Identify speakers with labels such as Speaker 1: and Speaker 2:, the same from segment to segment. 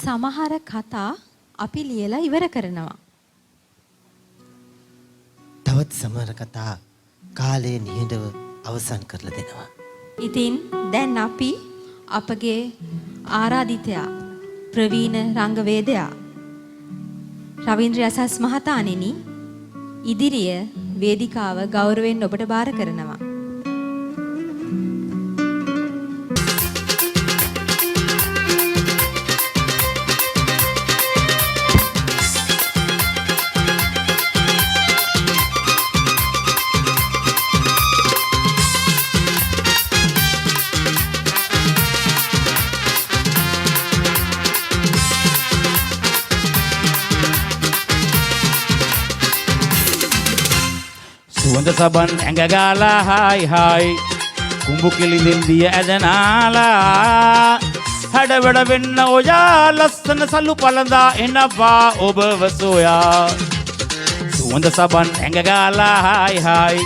Speaker 1: සමහර කතා අපි ලියලා ඉවර කරනවා.
Speaker 2: තවත් සමහර කතා කාලේ නිහඬව අවසන් කරලා දෙනවා.
Speaker 1: ඉතින් දැන් අපි අපගේ ආරාධිතයා ප්‍රවීණ රංගවේදයා රවීන්ද්‍ර යසස් මහතාණෙනි ඉදිරිය වේදිකාව ගෞරවයෙන් ඔබට බාර කරනවා.
Speaker 3: සුවඳ සබන් ඇඟ ගාලා හායි හායි කුඹු කිලින්දින් දිය ඇදනාලා හැඩවැඩ වෙන්න ඔයා ලස්සන සලු පළඳා එනවා ඔබව සොයා. සුවඳ සබන් ඇඟ ගාලා හායි හායි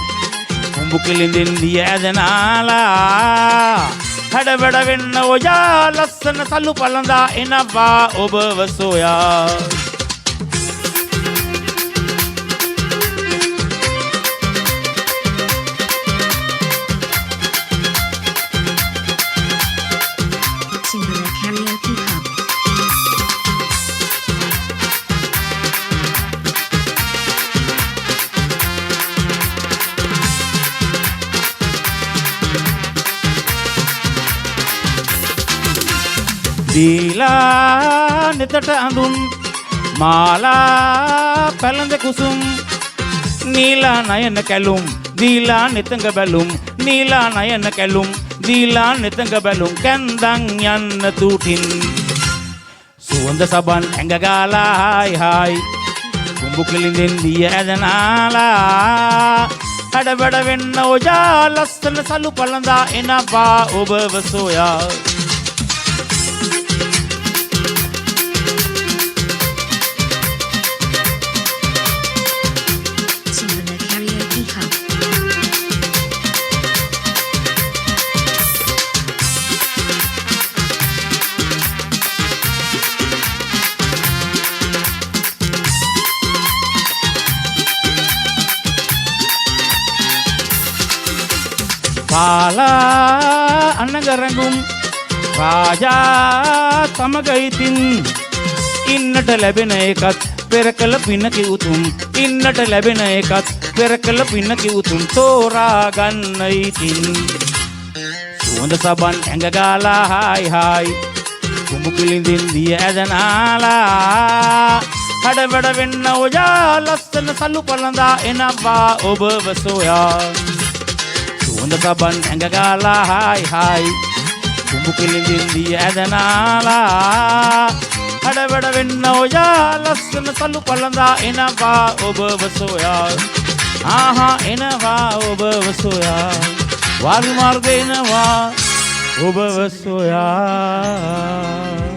Speaker 3: කුඹු කිලින්දින් දිය ඇදනාලා හැඩවැඩ වෙන්න ඔයා ලස්සන සලු පළඳා එනවා ඔබව සොයා. දීලා නෙතට අඳුන් මාලා පැළඳ කුසුම් නීලා නයන කැලුම් දීලා නෙතඟ බැලුම් නීලා නයන කැලුම් දීලා නෙතඟ බැලුම් කැන්දන් යන්න තුටින්. සුවඳ සබන් ඇඟ ගාලා හායි හායි කුඹු කිලින්දෙන් දිය ඇදනාලා හැඩවැඩ වෙන්න ඔයා ලස්සන සලු පළඳා එනවා ඔබව සොයා. පාලා අනගරඟුම් රාජා සමග ඉතින් ඉන්නට ලැබෙන එකත් පෙර කළ පිනකි උතුම් ඉන්නට ලැබෙන එකත් පෙර කළ පිනකි උතුම් තෝරා ගන්න ඉතින්. සුවඳ සබන් ඇඟ ගාලා හායි හායි කුඹු කිලින්දින් දිය ඇදනාලා හැඩවැඩ වෙන්න ඔයා ලස්සන සලු පළඳා එනවා ඔබව සොයා. සුවඳ සබන් ඇඟ ගාලා හායි හායි කුඹු කිලින්දින් දිය ඇදනාලා හැඩවැඩ වෙන්න ඔයා ලස්සන සලු පළඳා එනවා ඔබව සොයා. ආහා එනවා ඔබව සොයා වාරු මාර්ග එනවා ඔබව සොයා.